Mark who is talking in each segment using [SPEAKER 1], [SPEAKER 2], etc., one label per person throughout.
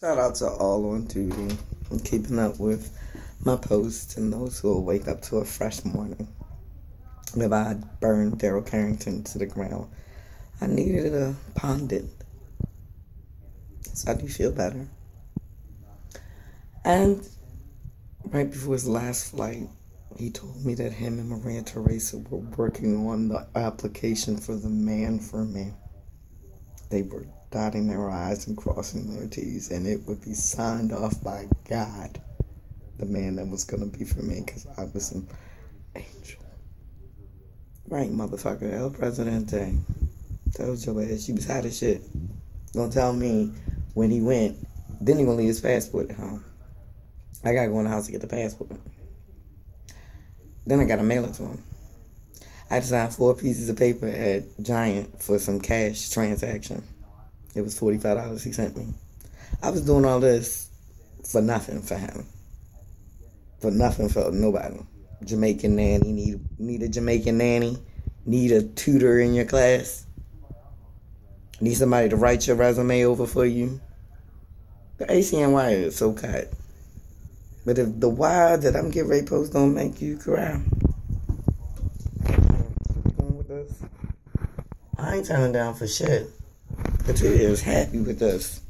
[SPEAKER 1] Shout out to all on duty and keeping up with my posts and those who will wake up to a fresh morning. If I burned Daryl Carrington to the ground, I needed to pond it. So I do feel better. And right before his last flight, he told me that him and Maria Teresa were working on the application for the man for me. They were dotting their I's and crossing their T's, and it would be signed off by God, the man that was going to be for me, because I was an angel. Right, motherfucker. El Presidente. Told your ass you was hot as shit. Gonna tell me when he went, then he gonna leave his passport at home. I gotta go in the house to get the passport. Then I gotta mail it to him. I had to sign 4 pieces of paper at Giant for some cash transaction. It was $45 he sent me. I was doing all this for nothing for him. For nothing for nobody. Jamaican nanny. Need a Jamaican nanny. Need a tutor in your class. Need somebody to write your resume over for you. The ACNY is so cut. But if the why that I'm getting ready to post don't make you cry, going with this, I ain't turning down for shit. Katia is happy with this.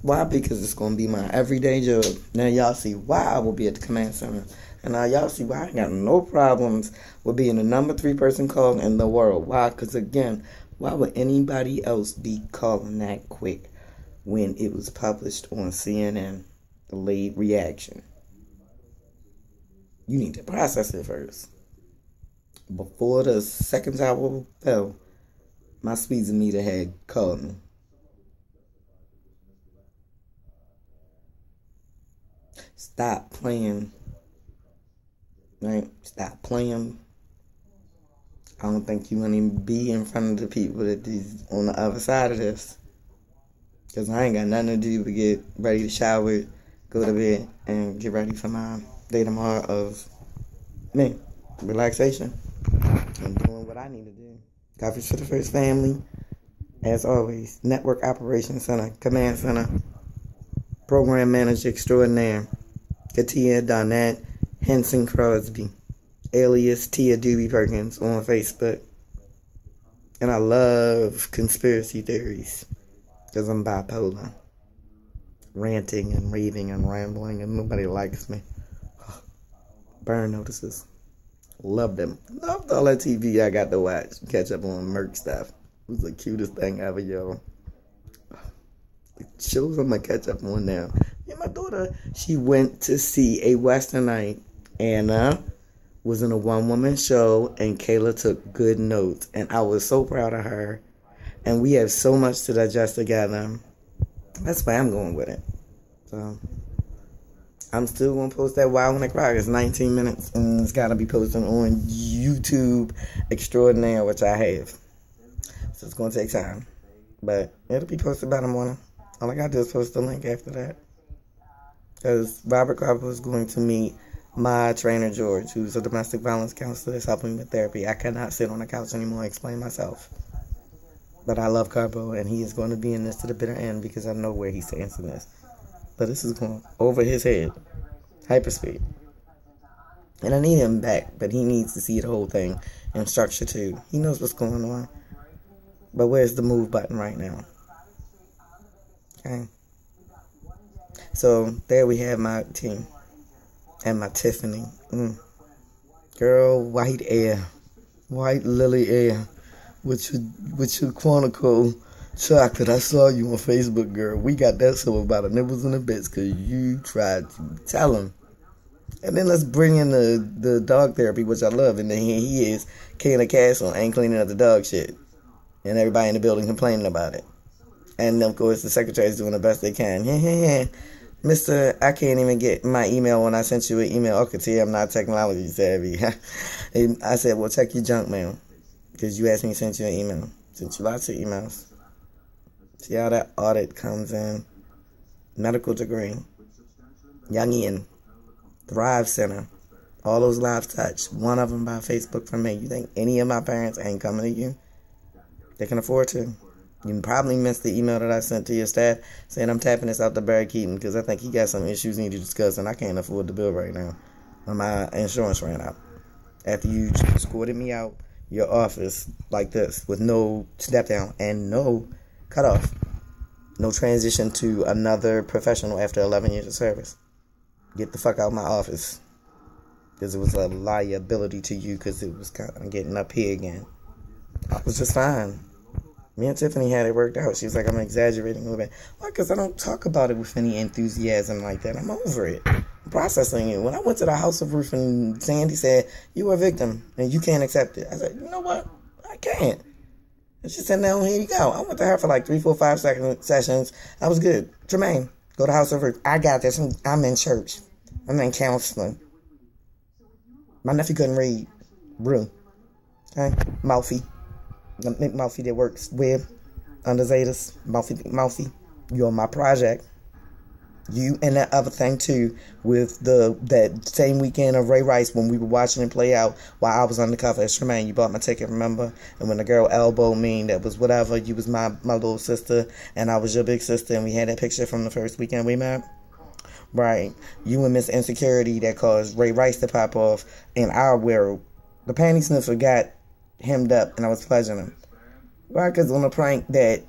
[SPEAKER 1] Why? Because it's going to be my everyday job. Now y'all see why I will be at the command center. And now y'all see why I ain't got no problems with being the number 3 person called in the world. Why? Because again, why would anybody else be calling that quick when it was published on CNN? Delayed reaction. You need to process it first. Before the second hour fell, my speeds meter had called me. Stop playing. Right? Stop playing. I don't think you want to be in front of the people that is on the other side of this. Because I ain't got nothing to do but get ready to shower, go to bed, and get ready for my day tomorrow of relaxation. I'm doing what I need to do. Coverage for the First Family. As always, Network Operations Center, Command Center, Program Manager Extraordinaire, Katia Donette Henson Crosby, alias Tia Doobie Perkins on Facebook. And I love conspiracy theories because I'm bipolar. Ranting and raving and rambling and nobody likes me. Burn notices. Love them. Loved all that TV I got to watch. Catch up on Merc stuff. It was the cutest thing ever, yo. The shows I'm going to catch up on now. Yeah, my daughter, she went to see a Western night. Anna was in a one-woman show, and Kayla took good notes. And I was so proud of her. And we have so much to digest together. That's why I'm going with it. So I'm still going to post that Wild When I Cry. It's 19 minutes, and it's got to be posted on YouTube Extraordinaire, which I have. So it's going to take time. But it'll be posted by the morning. All I got to do is post the link after that. Because Robert Carper is going to meet my trainer, George, who's a domestic violence counselor that's helping me with therapy. I cannot sit on the couch anymore and explain myself. But I love Carpo, and he is going to be in this to the bitter end because I know where he stands in this. But this is going over his head. Hyperspeed. And I need him back, but he needs to see the whole thing in structure too. He knows what's going on. But where's the move button right now? Okay. So there we have my team. And my Tiffany. Girl, white air. White lily air. With your Quantico chocolate. I saw you on Facebook, girl. We got that so about the nibbles and the bits because you tried to tell him. And then let's bring in the dog therapy, which I love. And then here he is, king of the castle, ain't cleaning up the dog shit. And everybody in the building complaining about it. And of course, the secretary's doing the best they can. Mr. I can't even get my email when I sent you an email. Okay, see, I'm not technology savvy. I said, well, check your junk mail. Because you asked me to send you an email. Sent you lots of emails. See how that audit comes in. Medical degree. Youngian. Thrive Center. All those lives touched. One of them by Facebook from me. You think any of my parents ain't coming to you? They can afford to. You probably missed the email that I sent to your staff saying I'm tapping this out to Barry Keaton because I think he got some issues we need to discuss and I can't afford the bill right now. My insurance ran out. After you escorted me out your office like this with no step down and no cutoff, no transition to another professional after 11 years of service. Get the fuck out of my office because it was a liability to you because it was kind of getting up here again. I was just fine. Me and Tiffany had it worked out. She was like, I'm exaggerating a little bit. Why? Because I don't talk about it with any enthusiasm like that. I'm over it. I'm processing it. When I went to the House of Roof and Sandy said, you were a victim and you can't accept it. I said, you know what? I can't. And she said, now here you go. I went to her for like 3, 4, 5 sessions. I was good. Tremaine, go to House of Roof. I got this. I'm in church. I'm in counseling. My nephew couldn't read. Brew. Okay? Mouthy. Mouthy that works with under Zetas. Mouthy. You're on my project. You and that other thing too with that same weekend of Ray Rice when we were watching it play out while I was undercover as Tremaine. You bought my ticket, remember? And when the girl elbowed me, that was whatever. You was my little sister and I was your big sister and we had that picture from the first weekend we met. Right. You and Miss Insecurity that caused Ray Rice to pop off in our world. The panty sniffer got hemmed up and I was pleasuring him. Right, because on the prank that,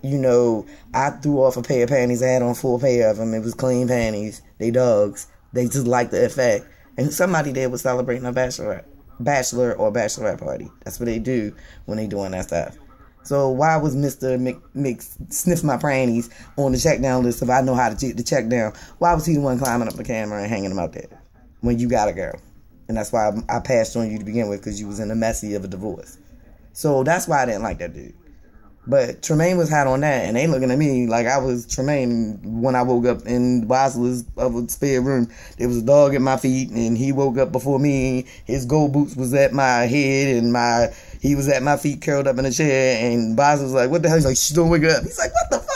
[SPEAKER 1] I threw off a pair of panties, I had on 4 pair of them. It was clean panties. They dogs. They just liked the effect. And somebody there was celebrating a bachelor or bachelorette party. That's what they do when they doing that stuff. So why was Mr. Mix sniff my panties on the check down list if I know how to get the check down? Why was he the one climbing up the camera and hanging them out there when you got a girl? And that's why I passed on you to begin with, because you was in the messy of a divorce. So that's why I didn't like that dude. But Tremaine was hot on that, and they looking at me like I was Tremaine when I woke up in Bosler's other spare room. There was a dog at my feet, and he woke up before me. His gold boots was at my head, and he was at my feet curled up in a chair, and Bosler was like, what the hell? He's like, shh, don't wake up. He's like, what the fuck?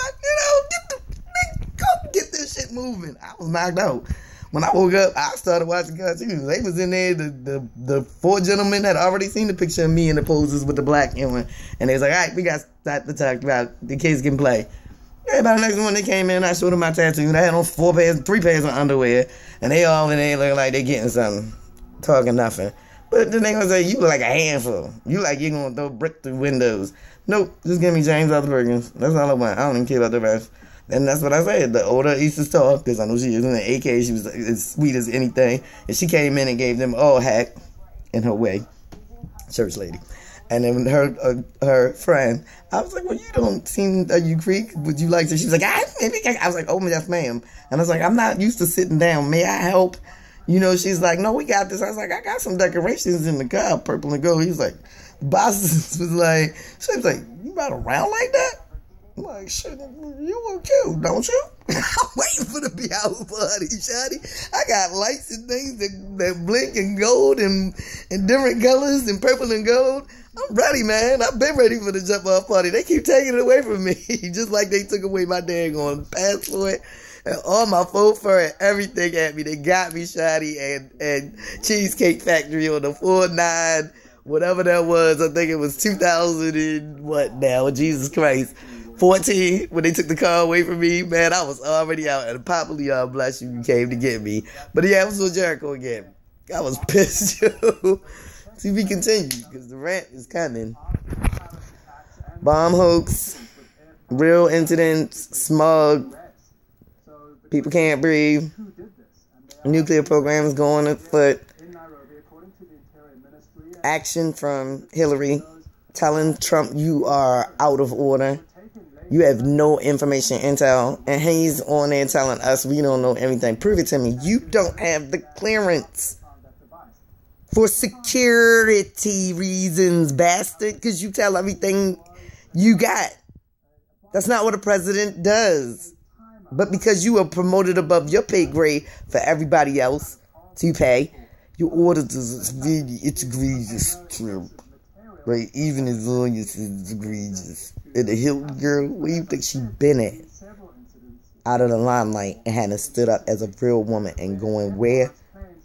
[SPEAKER 1] Get this shit moving. I was knocked out. When I woke up, I started watching cartoons. They was in there, the 4 gentlemen had already seen the picture of me in the poses with the black one. And they was like, all right, we got to talk about the kids can play. About the next one, they came in, I showed them my tattoo, and I had on 3 pairs of underwear. And they all in there looking like they getting something, talking nothing. But then they gonna say, you look like a handful. You like you're gonna throw brick through windows. Nope, just give me James Arthur Perkins. That's all I want. I don't even care about the rest. And that's what I said. The older Easter Star, because I know she was in the AK, she was as sweet as anything. And she came in and gave them all hack in her way. Church lady. And then her friend, I was like, well, you don't seem, are you Greek? Would you like to? She was like, I was like, oh, yes, ma'am. And I was like, I'm not used to sitting down. May I help? She's like, no, we got this. I was like, I got some decorations in the car, purple and gold. He was like, the boss was like, she was like, you ride around like that? I'm like, shit, you look cute, don't you? I'm waiting for the Behouse party, shawty. I got lights and things that blink and gold and different colors and purple and gold. I'm ready, man. I've been ready for the jump-off party. They keep taking it away from me, just like they took away my daggone passport and all my faux fur and everything at me. They got me, shawty, and Cheesecake Factory on the 4-9, whatever that was. I think it was 2000 and what now? Jesus Christ. 14, when they took the car away from me, man, I was already out, and probably bless you came to get me. But yeah, I was on Jericho again. I was pissed, yo. See, we continue, because the rant is coming. Bomb hoax, real incidents, smog, people can't breathe, nuclear programs going afoot, action from Hillary, telling Trump you are out of order. You have no information, intel, and he's on there telling us we don't know everything. Prove it to me. You don't have the clearance for security reasons, bastard, because you tell everything you got. That's not what a president does. But because you are promoted above your pay grade for everybody else to pay, you ordered this. It's egregious, Trump. Right? Even as long as it's egregious. And the Hill girl, where you think she been at? Out of the limelight and hadn't stood up as a real woman and going where?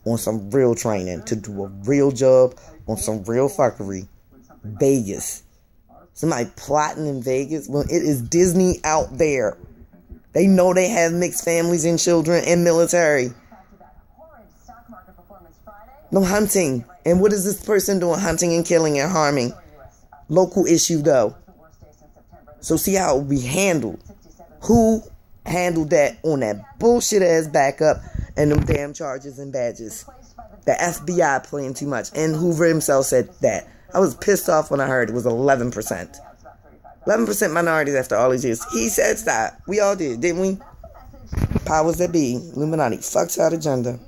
[SPEAKER 1] On some real training to do a real job on some real fuckery. Vegas. Somebody plotting in Vegas. Well, it is Disney out there. They know they have mixed families and children and military. No hunting. And what is this person doing? Hunting and killing and harming. Local issue, though. So see how it will be handled. Who handled that on that bullshit ass backup and them damn charges and badges? The FBI playing too much. And Hoover himself said that. I was pissed off when I heard it was 11%. 11% minorities after all these years. He said stop. We all did, didn't we? Powers that be. Illuminati. Phucktard agenda.